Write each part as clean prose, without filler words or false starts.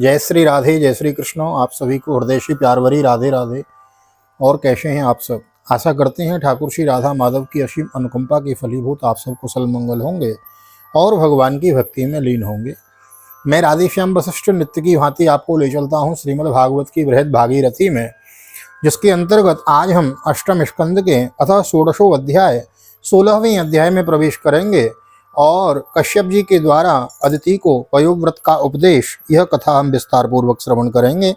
जय श्री राधे, जय श्री कृष्ण। आप सभी को हृदय से प्यार भरी राधे राधे। और कैसे हैं आप सब? आशा करते हैं ठाकुर श्री राधा माधव की असीम अनुकंपा के फलीभूत आप सब कुशल मंगल होंगे और भगवान की भक्ति में लीन होंगे। मैं राधेश्याम वशिष्ठ नित्य की भांति आपको ले चलता हूँ श्रीमद् भागवत की बृहद भागीरथी में, जिसके अंतर्गत आज हम अष्टम स्कंद के अथवा 16वें अध्याय 16वें अध्याय में प्रवेश करेंगे और कश्यप जी के द्वारा अदिति को पयोव्रत का उपदेश, यह कथा हम विस्तार पूर्वक श्रवण करेंगे।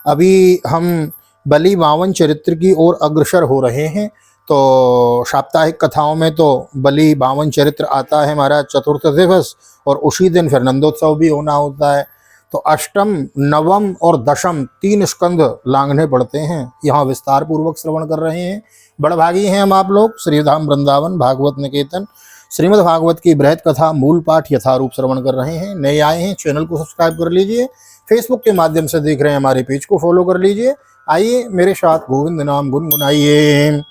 अभी हम बलि बावन चरित्र की ओर अग्रसर हो रहे हैं। तो साप्ताहिक कथाओं में तो बलि बावन चरित्र आता है महाराज चतुर्थ दिवस, और उसी दिन फिर नंदोत्सव भी होना होता है। तो अष्टम, नवम और दशम 3 स्कंद लांघने पड़ते हैं। यहाँ विस्तार पूर्वक श्रवण कर रहे हैं। बड़भागी हैं हम आप लोग। श्रीधाम वृंदावन भागवत निकेतन श्रीमद् भागवत की बृहद कथा मूल पाठ यथारूप श्रवण कर रहे हैं। नए आए हैं चैनल को सब्सक्राइब कर लीजिए। फेसबुक के माध्यम से देख रहे हैं हमारे पेज को फॉलो कर लीजिए। आइए मेरे साथ गोविंद नाम गुनगुनाइए।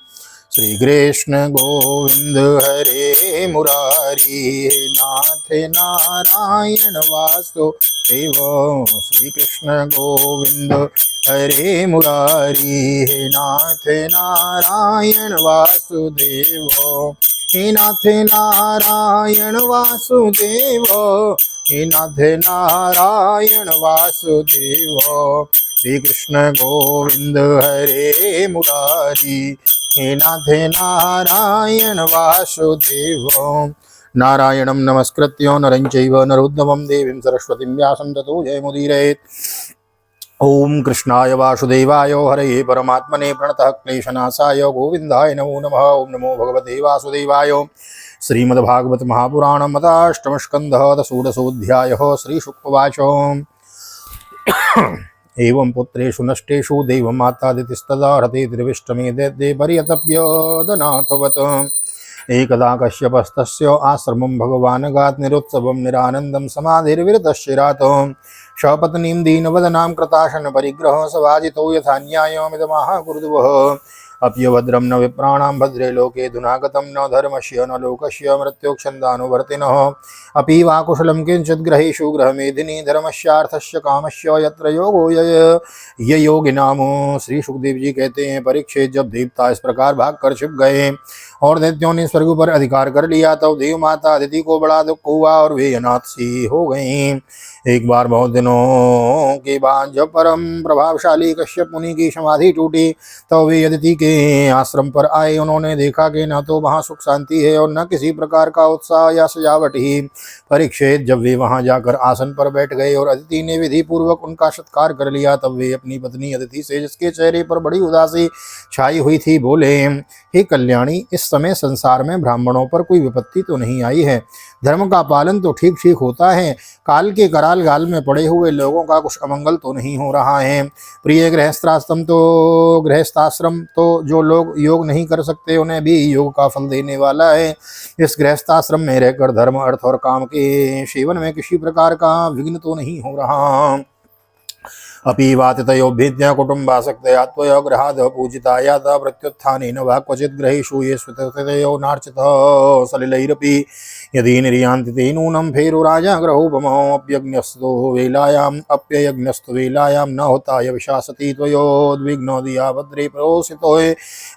श्री कृष्ण गोविंद हरे मुरारी, नाथ नारायण वासुदेव। श्री कृष्ण गोविंद हरे मुरारी, नाथ नारायण वासुदेव। हे नाथ नारायण वासुदेव, हे नाथ नारायण वासुदेव। श्री कृष्ण गोविंद हरे मुरारी, हे नाथ नारायण वासुदेव। नारायणं नमस्कृत्य नरं चैव नरोत्तमं देवीं सरस्वतीं व्यासं ततो जयमुदीरयेत्। ओम कृष्णाय वासुदेवाय हरये परमात्मने प्रणतः क्लेशनाशाय गोविंदाय नमो नमः। ओम नमो भगवते वासुदेवाय। श्रीमद्भागवत महापुराणम् अष्टम स्कन्धः षोडशोऽध्यायः। श्रीशुकवाच एवं पुत्रेषु नष्टेषु देवमातादितिस्तदा रते त्रिविष्टमे दैत्ये पर्यतप्यदनाथवत्। एकदा कश्यपस्तस्य आश्रमं भगवान् गात् निरुत्सवं निरानन्दं समाधिर्विरतश्चिरात्। सपत्नीं दीनवदनां कृताशन परिग्रह सवाजितो यथा न्यायमिदमाह कुरुद्वः। अप्यभद्रं न विप्राणां भद्रे लोके धुनागतं न धर्मस्य न लोकस्य मृत्योक्षन्दानुवर्तिनः। अपि वा कुशलं किंचित् ग्रहेषु ग्रहमेधिनी धर्मस्यार्थस्य कामस्य यत्र योगो योगिनामो। श्री सुखदेव जी कहते हैं, परीक्षित जब देवता इस प्रकार भाग कर छिप गए और दैत्यों ने स्वर्ग पर अधिकार कर लिया, तब देव माता अदिति को बड़ा दुख हुआ और वे अनाथ सी हो गईं। एक बार बहुत दिनों के बाद जब परम प्रभावशाली कश्यप मुनि की समाधि टूटी, तो वे अदिति के आश्रम पर आए। उन्होंने देखा कि न तो वहाँ सुख शांति है और न किसी प्रकार का उत्साह या सजावट ही। परीक्षित जब वे वहाँ जाकर आसन पर बैठ गए और अदिति ने विधि पूर्वक उनका सत्कार कर लिया, तब वे अपनी पत्नी अदिति से, जिसके चेहरे पर बड़ी उदासी छाई हुई थी, बोले, हे कल्याणी, इस समय संसार में ब्राह्मणों पर कोई विपत्ति तो नहीं आई है। धर्म का पालन तो ठीक ठीक होता है। काल के कराल गाल में पड़े हुए लोगों का कुछ अमंगल तो नहीं हो रहा है। प्रिय गृहस्थाश्रम तो जो लोग योग नहीं कर सकते उन्हें भी योग का फल देने वाला है। इस गृहस्थाश्रम में रहकर धर्म, अर्थ और काम के सेवन में किसी प्रकार का विघ्न तो नहीं हो रहा। अपि वातितयोभिद्य कुटुम्बासक्तया त्वया गृहाद् पूजिताया प्रत्युत्थानेन वा क्वचित् ग्रहेषु ये स्थितयो नार्चितः सलिलैरपि यदि निर्यान्ति ते नूनं फेरो राजा ग्रहोपमो। अप्ययज्ञस्तु वेलायां न होताय विशासति त्वयोद्विग्नो दिया भद्रे प्रोसितो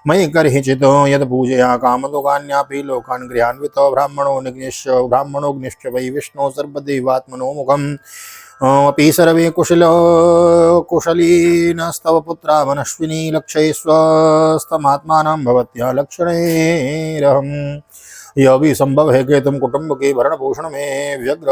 मयि कर्हिचित् यद् पूजया कामदुगान्यापि लोकान् गृहान्वितो ब्राह्मणोऽग्निश्च वै विष्णो सर्वदेवात्मनो मुखम्। अपि सर्वे कुशलिनस्तव पुत्रा मनस्विनी लक्ष्यैस्वस्तमात्मानं भवत्या लक्षणैरहम्। यह भी संभव है कि तुम कुटुंब के भरण पोषण में व्यग्र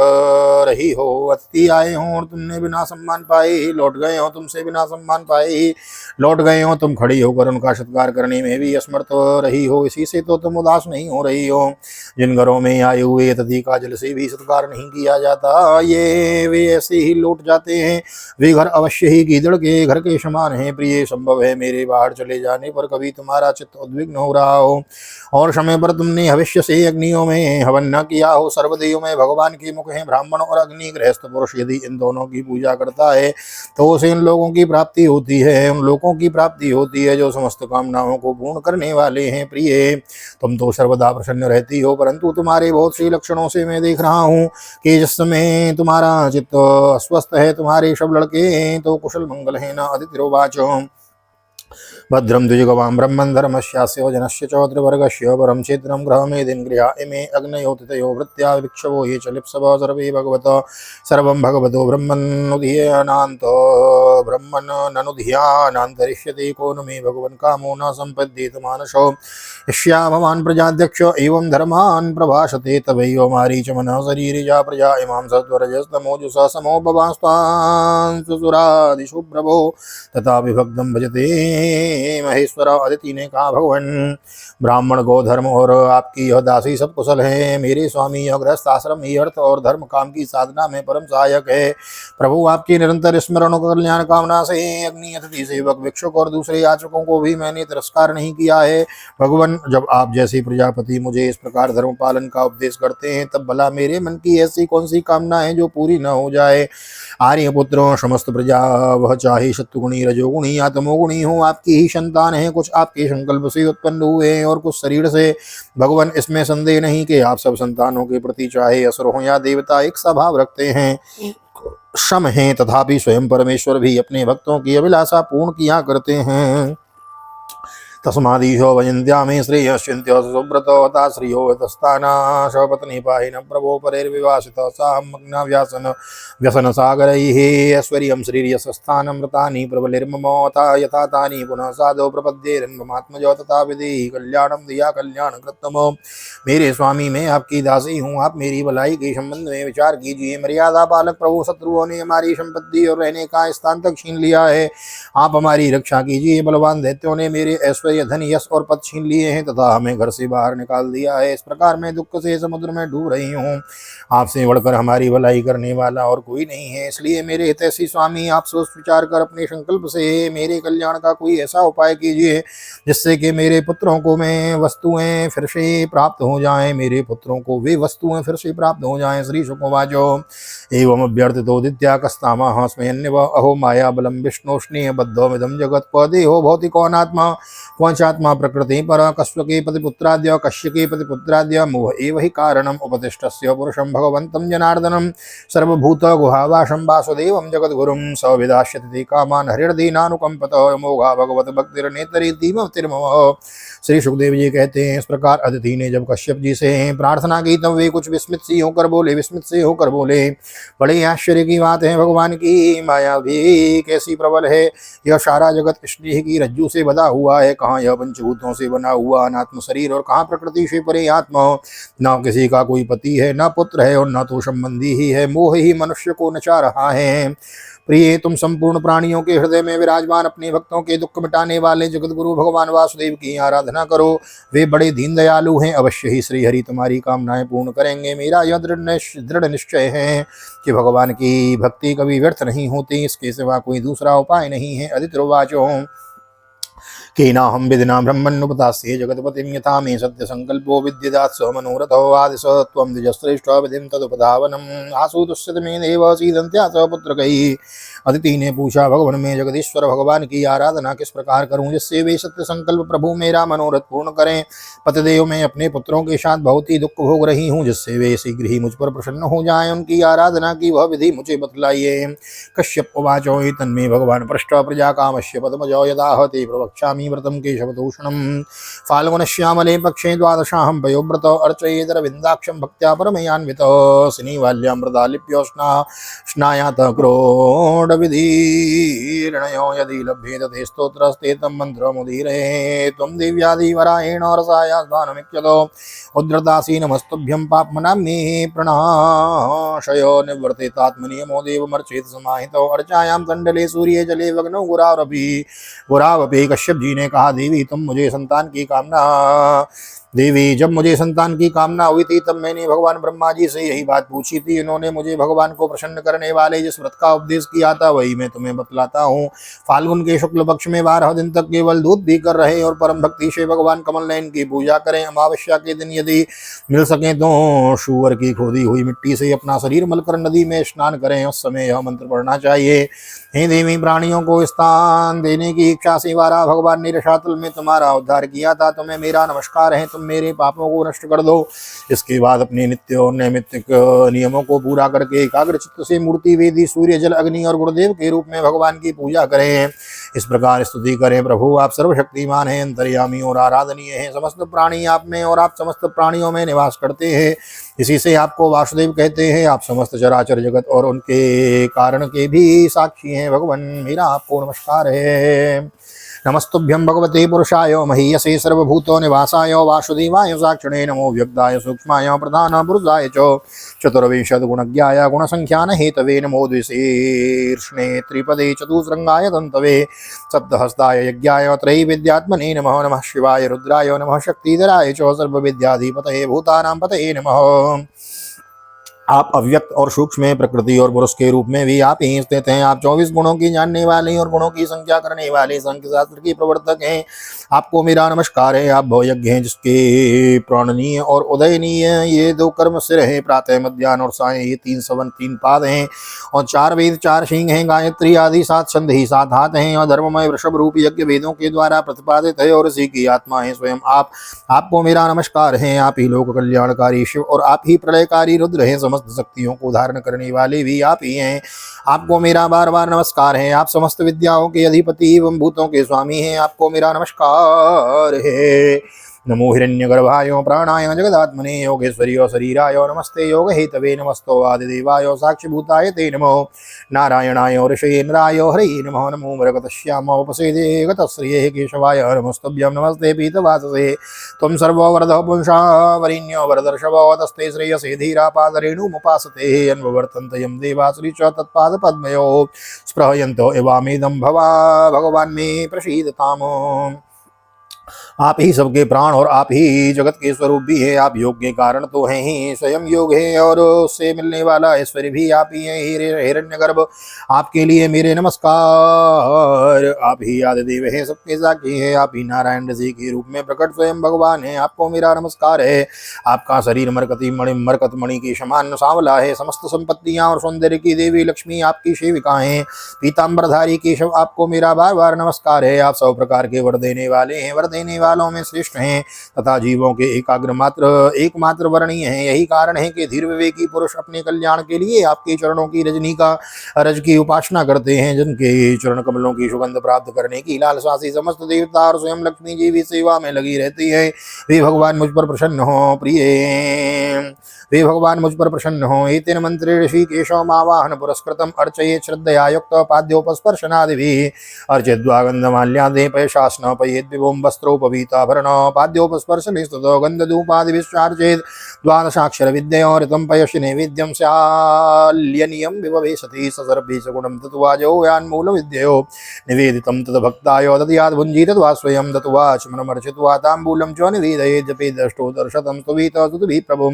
रही हो। अतिथि आए हों और तुमने बिना सम्मान पाए ही लौट गए हो, तुमसे बिना सम्मान पाए ही लौट गए हो। तुम खड़ी होकर उनका सत्कार करने में भी असमर्थ रही हो, इसी से तो तुम उदास नहीं हो रही हो। जिन घरों में आए हुए अतिथि का जल से भी सत्कार नहीं किया जाता, ये वे ऐसे ही लौट जाते हैं। वे घर अवश्य ही गीदड़ के घर के समान हैं। प्रिय, संभव है मेरे बाहर चले जाने पर कभी तुम्हारा चित्त उद्विग्न हो रहा हो और समय पर तुमने भविष्य से से अग्नियों में हवन न किया हो। सर्वदेव में भगवान के मुख हैं। ब्राह्मण और अग्नि गृहस्थ पुरुष यदि इन दोनों की पूजा करता है तो उसे इन लोगों की प्राप्ति होती है, उन लोगों की प्राप्ति होती है जो समस्त कामनाओं को पूर्ण करने वाले हैं। प्रिय, तुम तो सर्वदा प्रसन्न रहती हो, परंतु तुम्हारे बहुत से लक्षणों से मैं देख रहा हूँ कि जिस समय तुम्हारा चित्त अस्वस्थ है, तुम्हारे सब लड़के हैं तो कुशल मंगल है न। अदितिरोवाच भद्रम द्विजगवां ब्रह्मन् धर्मस्यास्य जनस्य चौद्रवर्गस्य परं क्षेत्रं गृहमेदिन् गृहा इमे अग्नयो तिथयो भृत्या विक्षवो ये च लिप्सवः सर्वे भगवतो सर्वं भगवतो ब्रह्मन्नुधियानान्तो ब्रह्मन् ननुधियानान्तरिष्यते को न मे भगवन् कामो न सम्पद्येत मानसो यस्या भवान् प्रजाध्यक्ष एवं धर्मान् प्रभाषते तवैव मारीच मनः शरीरिजा प्रजा इमां सत्वरजस्तमोजुषा समोपवास्तान् सुसुरादिषु प्रभो तथा विभक्तं भजते महेश्वर। अदिति ने कहा, भगवान, ब्राह्मण गो धर्म और आपकी यह दासी सब कुशल है। मेरे स्वामी यह गृहस्थ आश्रम ही अर्थ और धर्म काम की साधना में परम सहायक है। प्रभु आपकी निरंतर स्मरण और कल्याण कामना से अग्नि अतिथि सेवक भिक्षुक और दूसरे याचकों को भी मैंने तिरस्कार नहीं किया है। भगवान, जब आप जैसी प्रजापति मुझे इस प्रकार धर्म पालन का उपदेश करते हैं तब भला मेरे मन की ऐसी कौन सी कामना है जो पूरी न हो जाए। आर्यपुत्र, समस्त प्रजा वह चाहे शत्रुगुणी रजोगुणी या तमोगुणी हो आपकी ही संतान है। कुछ आपके संकल्प से उत्पन्न हुए और कुछ शरीर से। भगवान, इसमें संदेह नहीं कि आप सब संतानों के प्रति चाहे असुर हो या देवता एक स्वभाव रखते हैं, सम हैं, तथापि स्वयं परमेश्वर भी अपने भक्तों की अभिलाषा पूर्ण किया करते हैं। तस्मादीशो वजन्त्यामे श्रेयश्चिन्त्य सुब्रतो हता श्रियो तस्ताना शपत्नी पाहिन प्रभो परेर्विवासित सामग्ना व्यसन सागरैः ऐश्वर्यं श्रीर्यसस्थानमृतानि प्रबलिर्ममोता यथा तानि पुनः साधो प्रपद्येरन्ममात्मजो तथा विधि कल्याणं दिया कल्याण कृतमो। मेरे स्वामी, मैं आपकी दासी हूँ, आप मेरी भलाई के संबंध में विचार कीजिए। मर्यादा पालक प्रभु, शत्रुओं ने हमारी संपत्ति और रहने का स्थान तक छीन लिया है, आप हमारी रक्षा कीजिए। बलवान दैत्यों ने मेरे ऐश्वर्य धन यश और पद छीन लिए हैं तथा हमें घर से बाहर निकाल दिया है। इस प्रकार मैं दुख से समुद्र में डूब रही हूँ। आपसे बढ़कर हमारी भलाई करने वाला और कोई नहीं है। इसलिए मेरे हितैषी स्वामी, आप सोच विचार कर अपने संकल्प से मेरे कल्याण का कोई ऐसा उपाय कीजिए जिससे कि मेरे पुत्रों को मैं वस्तुएं फिर से प्राप्त हो जाएं, मेरे पुत्रों को वे वस्तुएं फिर से प्राप्त हो जाएं। श्री शुकवाचो एवं अभ्यर्थितोदित्या कस्तामः स्मयन्निव अहो माया बलम विष्णु स्नेह बद्धोमिदं जगत पदेहो भौतिकोनात्मा पंचात्मा प्रकृति पर कस्वके पतिपुत्राद्य कश्यके पतिपुत्राद्य मोह एव हि कारणम उपदिष्टस्य पुरुषं भगवन्तं जनार्दनं सर्वभूत गुहावासं वासुदेवं जगद्गुरुं सविदास्यति कामान् हरिर्दीनानुकंपत मोघा भगवत भक्तिर्नेतरेति मतिर्मम। श्री सुखदेव जी कहते हैं, इस प्रकार अदिति ने जब कश्यप जी से प्रार्थना की तब वे कुछ विस्मित से होकर बोले, बड़े आश्चर्य की बात है, भगवान की माया भी कैसी प्रबल है। यह सारा जगत स्नेह की रज्जू से बंधा हुआ है। कहाँ यह पंचभूतों से बना हुआ अनात्म शरीर और कहाँ प्रकृति से परे आत्मा। न किसी का कोई पति है, न पुत्र है और न तो संबंधी ही है। मोह ही मनुष्य को नचा रहा है। प्रिय, तुम संपूर्ण प्राणियों के हृदय में विराजमान अपने भक्तों के दुख मिटाने वाले जगतगुरु भगवान वासुदेव की आराधना करो। वे बड़े दीन दयालु हैं, अवश्य ही श्रीहरि तुम्हारी कामनाएं पूर्ण करेंगे। मेरा यह दृढ़ निश्चय है कि भगवान की भक्ति कभी व्यर्थ नहीं होती, इसके सिवा कोई दूसरा उपाय नहीं है। अदितिर्वाचो केनाहं विधिना ब्रह्मन्नुपदास्ये जगत्पतिं यथा मे सत्य संकल्पो विद्यदात् स मनोरथो आदिश त्वं द्विजश्रेष्ठ विधिं तदुपधावनम् आसु दुष्यत मे देव सीदन्त्या स पुत्रकैः। अदिति ने पूछा, भगवान, में जगदीश्वर भगवान की आराधना किस प्रकार करूं जिससे वे सत्य संकल्प प्रभु मेरा मनोरथ पूर्ण करें। पतिदेव, मैं अपने पुत्रों के साथ बहुत ही दुख भोग रही हूँ, जिससे वे शीघ्र ही मुझ पर प्रसन्न हो जाएं। उनकी आराधना की वह विधि मुझे बतलाइए। कश्यप उवाचो तन्मे भगवान पृष्ठ प्रजा कामस्य पद्मजो यदाहते प्रवक्ष्यामि व्रतं केशवदूषणं फाल्गुनश्यामले पक्षे द्वादशाहं पयोव्रत अर्चयेदरविन्दाक्षं भक्त्या परमयान्वितो सिनीवाल्यामृतालिप्यो स्नायात क्रोड विधिर्णयो यदि लभ्येत ते स्तोत्रस्ते तं मन्त्रमुदीरये त्वं दिव्यादिवरायेण रसायास्वानमित्यतो उद्रदासी नमस्तुभ्यं पाप्मनाम्नि प्रणाशयो निवर्तेतात्मनियमो देवमर्चेत समाहितो अर्चायां तण्डले सूर्ये जले वग्नौ गुरावपि। कश्यप जी ने कहा, देवी, तुम मुझे संतान की कामना देवी, जब मुझे संतान की कामना हुई थी तब मैंने भगवान ब्रह्मा जी से यही बात पूछी थी। इन्होंने मुझे भगवान को प्रसन्न करने वाले जिस व्रत का उपदेश किया था वही मैं तुम्हें बतलाता हूँ। फाल्गुन के शुक्ल पक्ष में 12 दिन तक केवल दूध पीकर रहे और परम भक्ति से भगवान कमल नयन की पूजा करें। अमावस्या के दिन यदि मिल सके तो शुअर की खोदी हुई मिट्टी से अपना शरीर मलकर नदी में स्नान करें। उस समय यह मंत्र पढ़ना चाहिए। हे देवी, प्राणियों को स्थान देने की इच्छा से वारा भगवान ने रसातल में तुम्हारा उद्धार किया था। तुम्हें मेरा नमस्कार है। तुम मेरे पापों को नष्ट कर दो। इसके बाद अपने नित्य और नैमित्तिक नियमों को पूरा करके एकाग्र चित्त से मूर्ति, वेदी, सूर्य, जल, अग्नि और गुरुदेव के रूप में भगवान की पूजा करें। इस प्रकार स्तुति करें। प्रभु, आप सर्वशक्तिमान हैं, अंतर्यामी और आराधनीय हैं। समस्त प्राणी आप में और आप समस्त प्राणियों में निवास करते हैं। इसी से आपको वासुदेव कहते हैं। आप समस्त चराचर जगत और उनके कारण के भी साक्षी हैं। भगवान, मेरा आपको नमस्कार है। नमस्तुभ्यं भगवते पुरुषाय महीयसे सर्वभूतो निवासाय वासुदेवाय साक्षिणे नमो व्यक्ताय सूक्ष्माय प्रधान पुरुषाय च चतुर्विंशद गुणज्ञाय गुणसंख्यान हेतवे नमो द्विशीर्ष्णे त्रिपदे चतुस्रंगाय तंतवे सप्तहस्ताय यज्ञाय त्रैविद्यात्मने नमः। नमः शिवाय रुद्राय नमः शक्तिधराय च सर्वविद्याधिपतये भूतानां पतये नमः। आप अव्यक्त और सूक्ष्म प्रकृति और पुरुष के रूप में भी आप ही स्थित हैं। आप 24 गुणों की जानने वाले और गुणों की संख्या करने वाले सांख्य शास्त्र की प्रवर्तक हैं। आपको मेरा नमस्कार है। आप भवयज्ञ हैं जिसके प्राणनीय और उदयनीय ये 2 कर्म सिर हैं। प्रातः, मध्याह्न और सायं ये 3 सवन 3 पाद हैं और 4 वेद 4 सिंह हैं। गायत्री आदि 7 छंद ही 7 हाथ हैं और धर्ममय वृषभ रूप यज्ञ वेदों के द्वारा प्रतिपादित है और इसी की आत्मा है स्वयं आप। आपको मेरा नमस्कार है। आप ही लोक कल्याणकारी शिव और आप ही प्रलयकारी रुद्र हैं। समस्त शक्तियों को धारण करने वाले भी आप ही हैं। आपको मेरा बार बार नमस्कार है। आप समस्त विद्याओं के अधिपति एवं भूतों के स्वामी हैं। आपको मेरा नमस्कार है। नमो हिरण्यगर्भाय प्राणाय जगदात्मने योगेश्वरियो शरीराय नमस्ते योग हेतवे नमस्तो आदिदेवाय साक्षिभूताय ते नमो। नारायणाय ऋषये इंद्राय हरये नमो। नमो मरगतश्यामोपसेदे गतश्रिये केशवाय नमस्तुभ्यं। नमस्ते पीतवाससे त्वं सर्ववरदः पुंसा वरिण्यो वरदर्शवो तस्ते श्रेयसे धीरापादरेणुमुपासते। अन्ववर्तन्त यं देवासुरी च तत्पादपद्मयोः स्पृहयन्तो एवामेदं भवा भगवान् मे प्रसीदताम्। आप ही सबके प्राण और आप ही जगत के स्वरूप भी है। आप योग के कारण तो हैं ही, स्वयं योग है और उससे मिलने वाला ऐश्वर्य भी आप ही हैं। हिरण्यगर्भ, आपके लिए मेरे नमस्कार। आप ही आदिदेव हैं, सबके साक्षी है। आप ही नारायण ऋषि के रूप में प्रकट स्वयं भगवान है। आपको मेरा नमस्कार है। आपका शरीर मरकत मणि के समान सांवला है। समस्त संपत्तियां और सौंदर्य की देवी लक्ष्मी आपकी सेविकाएं। पीताम्बरधारी केशव, आपको मेरा बार बार नमस्कार है। आप सब प्रकार के वर देने वाले हैं, वर देने वालों में श्रेष्ठ हैं तथा जीवों के एकमात्र वर्णीय हैं। यही कारण है कि धीर विवेकी पुरुष अपने कल्याण के लिए आपके चरणों की रज की उपासना करते हैं। जिनके चरण कमलों की सुगंध प्राप्त करने की लालसा से समस्त देवता और स्वयं लक्ष्मी जी भी सेवा में लगी रहती है। वे भगवान मुझ पर प्रसन्न हो प्रिय, वे भगवान मुझ पर प्रसन्न हो। एतेन मंत्रे ऋषिकेशो आवाहन पुरस्कृतम अर्चयेत् श्रद्धया युक्त पाद्योपस्पर्शनादिभिः अर्चयित्वा गन्धमाल्यादेपय शासन पयेद् विभुं वस्त्रोपवीताभरण पाद्योपस्पर्शनिस्ततो गन्धधूपादिभिश्चार्चयेत् द्वादशाक्षर विद्यया ऋतं पयसि नैवेद्यं स्याल्यनियं विभवेशति ससर्पे सगुणं तत्वा जौयान्मूल विद्ययो निवेदितं तद्भक्ताय दद्यात् भुञ्जीत तद्वा स्वयं दत्वा चमनमर्चित्वा ताम्बूलं च निवेदयेत् जपेत् अष्टोत्तरशतं स्तुतिः स्तुतिभिः प्रभुं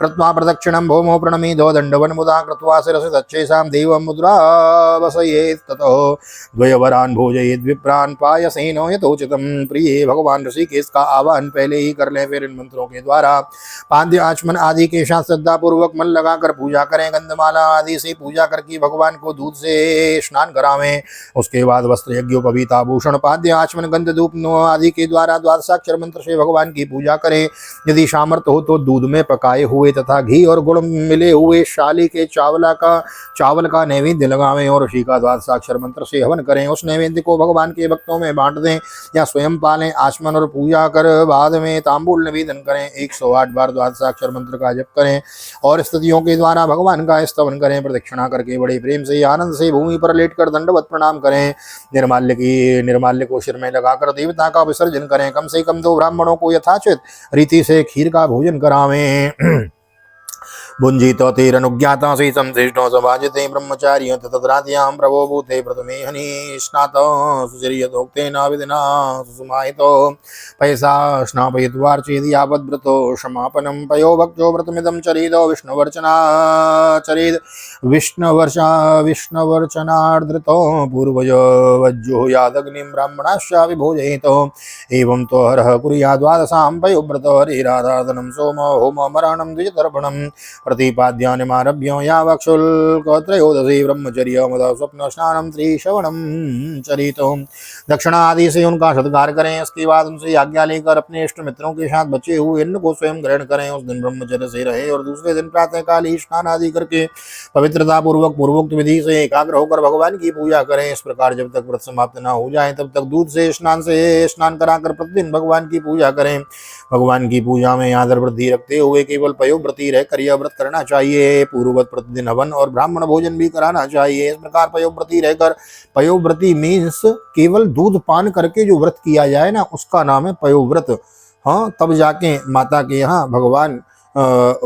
कृत्वा प्रदक्षिणं भौमो प्रणमितो दण्डवन्मुदा कृत्वा शिरसि तच्छेषां देवं मुद्रावसयेत् ततो द्वयवरान् भोजयेत् विप्रान् पायसेन यथोचितं। प्रिय भगवान ऋषिकेश का आवाहन पहले ही कर लें, फिर इन मंत्रों के द्वारा पाद्य आचमन आदि के साथ श्रद्धा पूर्वक मन लगाकर पूजा करें। गंधमाला आदि से पूजा करके भगवान को दूध से स्नान करावें। उसके बाद वस्त्र यज्ञोपवीत आभूषण पाद्य आचमन गंध धूप आदि के द्वारा द्वादशाक्षर मंत्र से भगवान की पूजा करें। यदि सामर्थ्य हो तो दूध में पकाए हुए तथा घी और गुड़ मिले हुए शाली के चावल का नैवेद्य लगावें और उसी का द्वादशाक्षर मंत्र से हवन करें। उस नैवेद्य को भगवान के भक्तों में बांट दें या स्वयं पालें। आचमन और पूजा कर बाद में तांबूल निवेदन करें। 108 बार द्वादशाक्षर मंत्र का जप करें और स्तुतियों के द्वारा भगवान का स्तवन करें। प्रदक्षिणा करके बड़े प्रेम से आनंद से भूमि पर लेटकर दंडवत प्रणाम करें। निर्माल्य को सिर में लगाकर देवता का विसर्जन करें। कम से कम 2 ब्राह्मणों को यथाचित रीति से खीर का भोजन करावें। भुञ्जीत तेरनुज्ञाता से संश्लिष्टो समाजते ब्रह्मचार्य तत्राद्यां प्रभो भूते प्रथमे हनि स्नात सुचर्यतोक्तेन विधिना सुसमाहितो पैसा स्नापयित्वार्चेति यावद्व्रतो समापनं पयो भक्तो व्रतमिदं चरितो विष्णुवर्चना चरित विष्णुवर्चनार्द्रतो पूर्वजो वज्जुहुयादग्निं ब्राह्मणाश्च विभोजयितो एवं तो हरः कुर्याद्वादशां पयोव्रतो हरिराराधनं सोमो होममरणं द्विजतर्पणं प्रतिपाद्यानिमारभ्य यावक्षुल्कत्रयोदशी ब्रह्मचर्य मद स्वप्न स्नानम त्रिश्रवणम चरितो दक्षिणा आदि से उनका सत्कार करें। इसके बाद उनसे आज्ञा लेकर अपने इष्ट मित्रों के साथ बचे हुए अन्न को स्वयं ग्रहण करें। उस दिन ब्रह्मचर्य से रहे और दूसरे दिन प्रातःकाल ही स्नान आदि करके पवित्रता पूर्वक पूर्वोक्त विधि से एकाग्र होकर भगवान की पूजा करें। इस प्रकार जब तक व्रत समाप्त न हो जाए तब तक दूध से स्नान कराकर प्रतिदिन भगवान की पूजा करें। भगवान की पूजा में आदर वृद्धि रखते हुए केवल पयोव्रती रहकर यह व्रत करना चाहिए। पूर्ववत प्रतिदिन हवन और ब्राह्मण भोजन भी कराना चाहिए। इस प्रकार पयोव्रती रहकर, पयोव्रती मीन्स केवल दूध पान करके जो व्रत किया जाए ना, उसका नाम है पयोव्रत। हाँ, तब जाके माता के यहाँ भगवान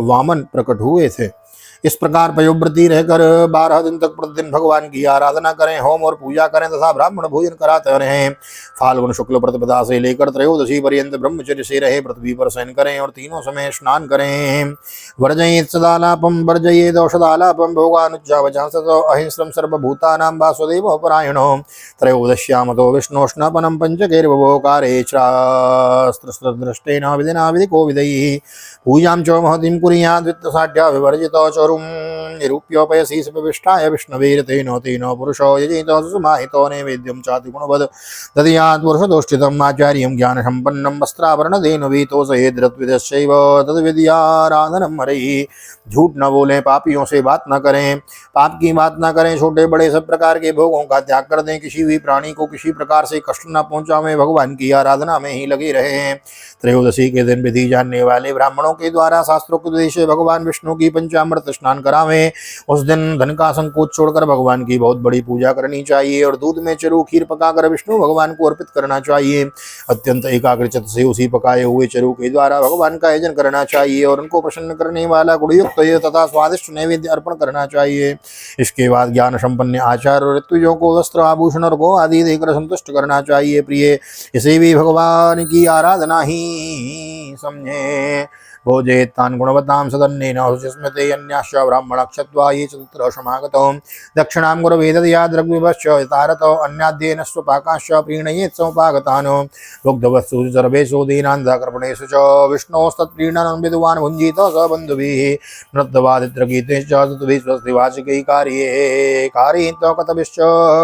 वामन प्रकट हुए थे। इस प्रकार पयोव्रती रहकर 12 दिन तक प्रतिदिन भगवान की आराधना करें, होम और पूजा करें तथा ब्राह्मण भोजन कराते रहें। फाल्गुन शुक्ल प्रतिपदा से लेकर त्रयोदशी पर्यंत ब्रह्मचर्य से रहे, पृथ्वी पर शयन करें और तीनों समय स्नान करें। वर्जयेत् सदालापम वर्जयेत् औषधालापम भोगानुज्जावचांसतो अहिंस्रम सर्वभूतानां वासुदेवो परायणो त्रयोदश्यामतो विष्णोष्णापनं पंचकैर्ववोकारे दृष्टेन विधिना विधिको विधैः पूजां च महतीं कुर्याद् वित्तसाढ्या विवर्जितो चरुं निरूप्योपयसी सपविष्टाय विष्णवेरतेन तेन पुरुषो यजेतो सुसमाहितो नैवेद्यं चाति गुणवद् ददयात् पुरुषदोष्ठितम् आचार्यं ज्ञानसम्पन्नं वस्त्राभरणदेन वीतोषयेद्रत्विदश्चैव तद्विद्याराधनं हरैः। झूठ न बोलें, पापियों से बात न करें, पाप की बात न करें, छोटे बड़े सब प्रकार के भोगों का त्याग कर दें, किसी भी प्राणी को किसी प्रकार से कष्ट न पहुंचावें, भगवान की आराधना में ही लगे रहें। त्रयोदशी के दिन विधि जानने वाले ब्राह्मणों के द्वारा शास्त्रोक्त विधि से भगवान विष्णु की पंचामृत स्नान करावें। उस दिन धन का संकोच छोड़कर भगवान की बहुत बड़ी पूजा करनी चाहिए और दूध में चरु खीर पकाकर विष्णु भगवान को अर्पित करना चाहिए। अत्यंत एकाग्रचित्त से उसी पकाए हुए चरु के द्वारा भगवान का आयोजन करना चाहिए और उनको प्रसन्न करने वाला गुणयुक्त तथा स्वादिष्ट नैवेद्य अर्पण करना चाहिए। इसके बाद ज्ञान संपन्न आचार्य और ऋत्विजों को वस्त्र आभूषण और गो आदि देकर संतुष्ट करना चाहिए। प्रिय, इसे भी भगवान की आराधना ही समझे। भोजेत्तान् गुणवतां सदन्नेन स्मृते अन्याश्च ब्राह्मणक्षत्वा ये चतुर्थ समागतो दक्षिणां गुरवे दद्यात् द्रव्यवश्च यथारतो अन्याद्येन स्वपाकाश्च प्रीणयेत् समुपागतान् दुग्धवत्सु सर्वेषु दीनान्धकर्पणेषु च विष्णोस्तत्प्रीणनं विद्वान् भुञ्जीतो स बन्धुभिः नृत्यवादित्रगीतेश्च तद्भिः स्वस्तिवाचिकैः कारयित्वा कतभिश्च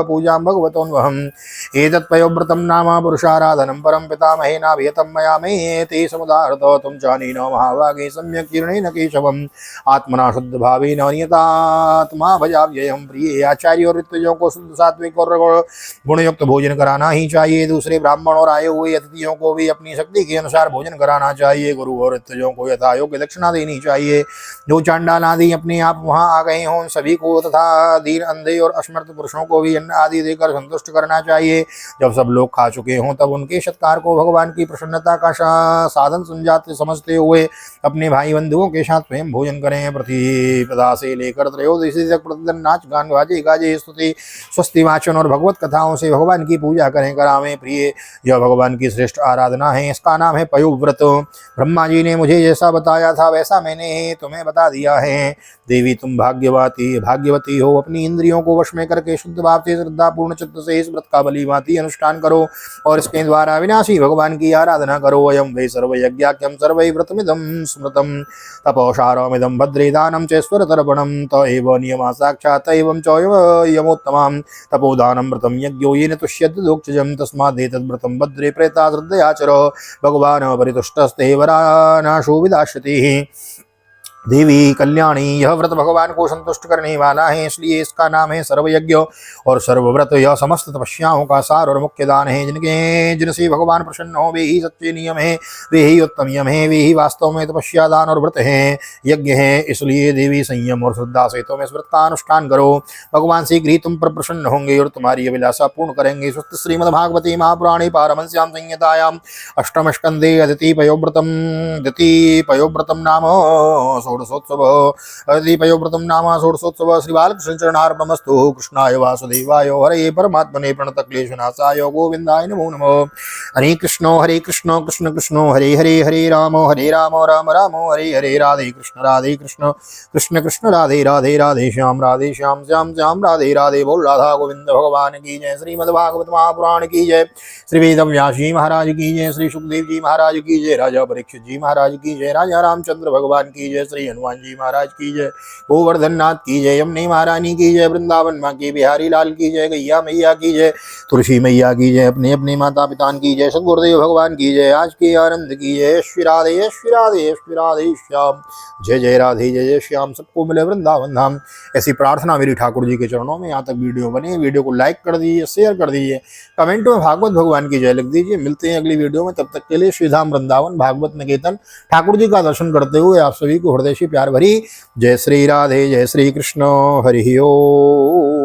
पूजां भगवतोऽन्वहम् एतत्पयोव्रतं नाम पुरुषाराधनं परं पितामहेनाभिहितं मया मे ते समुदाहृतो त्वं चानेन महाभागे सम्यक् जीर्णेन केशवम् आत्मना शुद्ध भावेन नियतात्मा भजाव्ययम्। प्रिय, आचार्य और ऋत्विजों को शुद्ध सात्विक और गुणयुक्त भोजन कराना ही चाहिए। दूसरे ब्राह्मण और आए हुए अतिथियों को भी अपनी शक्ति के अनुसार भोजन कराना चाहिए। गुरु और ऋत्विजों को यथा योग्य दक्षिणा देनी चाहिए। जो चांडाल आदि अपने आप वहां आ गए हों सभी को तथा दीन, अंधे और असमर्थ पुरुषों को भी अन्न आदि देकर संतुष्ट करना चाहिए। जब सब लोग खा चुके हों तब उनके सत्कार को भगवान की प्रसन्नता का साधन समझते हुए अपने भाई बंधुओं के साथ स्वयं भोजन करें। प्रतिपदा से लेकर त्रयोदशी तक प्रतिदिन नाच गान बाजे गाजे स्तुति स्वस्ति वाचन और भगवत कथाओं से भगवान की पूजा करें करावें। प्रिय, यह भगवान की श्रेष्ठ आराधना है। इसका नाम है पयोव्रत। ब्रह्मा जी ने मुझे जैसा बताया था वैसा मैंने तुम्हें बता दिया है। देवी, तुम भाग्यवती हो। अपनी इंद्रियों को वश में करके शुद्ध भाव से श्रद्धा पूर्ण चित्त से इस व्रत का भलीभांति अनुष्ठान करो और इसके द्वारा विनाशी भगवान की आराधना करो। अयं वै सर्वयज्ञाख्यं सर्वै व्रतमिदं स्मृतं तपोशारमिदं भद्रे दानं चैश्वरतर्पणं त एव नियमा साक्षात् एवं च यमोत्तमं तपोदानं व्रतं यज्ञो येन तुष्यति दोक्षजं तस्मादेतद्व्रतं भद्रे प्रेता श्रद्धयाचर भगवान् परितुष्टस्ते वरानाशो विदास्यति। देवी कल्याणी, यह व्रत भगवान को संतुष्ट करने वाला है, इसलिए इसका नाम है सर्वयज्ञ और सर्वव्रत। यह समस्त तपस्याओं का सार और मुख्य दान है। जिनसे भगवान प्रसन्न हो वे ही सच्चे नियम है, वे ही उत्तम नियम है, वे ही वास्तव में तपस्या, दान और व्रत हैं, यज्ञ हैं। इसलिए देवी, संयम और श्रद्धा से तुम इस व्रत का अनुष्ठान करो। भगवान शीघ्र ही तुम पर प्रसन्न होंगे और तुम्हारी अभिलाषा पूर्ण करेंगे। स्वस्थ श्रीमद्भागवते महापुराणे पारमहंस्यां संहितायां अष्टम स्कंदे अदिति पयोव्रतम नाम षोडशोत्सव दीपयोव्रतं नाम षोडशोत्सव श्री बालकृष्ण चरणार्पणमस्तु कृष्णाय वासुदेवाय हरे परमात्मने प्रणतक्लेशनाशाय गोविंदाय नमो नमः। हरे कृष्ण कृष्ण कृष्ण हरे हरे हरे राम राम राम हरे हरे राधे कृष्ण कृष्ण कृष्ण राधे राधे राधे श्याम श्याम श्याम राधे राधे बोल राधा गोविंद भगवान की जय। श्रीमद्भागवत महापुराण की जय। श्री वेदम व्यास जी महाराज की जय। श्री सुखदेव जी महाराज की जय। राजा परीक्षित जी महाराज की जय। राजा रामचंद्र भगवान की जय। श्री हनुमान जी महाराज की जय। गोवर्धन नाथ की जय। यमुने महारानी की जय। वृंदावन माँ की बिहारी लाल की जय। गैया मैया की जय। तुलसी मैया की जय। अपने अपने माता पिता की जय। सदगुरुदेव भगवान की जय। आज के आनंद की जय। श्री राधे श्री राधे श्री राधे श्याम। जय जय राधे जय जय श्याम। सबको मिले वृंदावन धाम, ऐसी प्रार्थना मेरी ठाकुर जी के चरणों में। यहाँ तक वीडियो बने, वीडियो को लाइक कर दीजिए, शेयर कर दीजिए, कमेंट में भागवत भगवान की जय लिख दीजिए। मिलते हैं अगली वीडियो में, तब तक के लिए श्रीधाम वृंदावन भागवत निकेतन ठाकुर जी का दर्शन करते हुए आप सभी को हृदय से प्यार भरी जय श्री राधे जय श्री कृष्ण हरि ओम।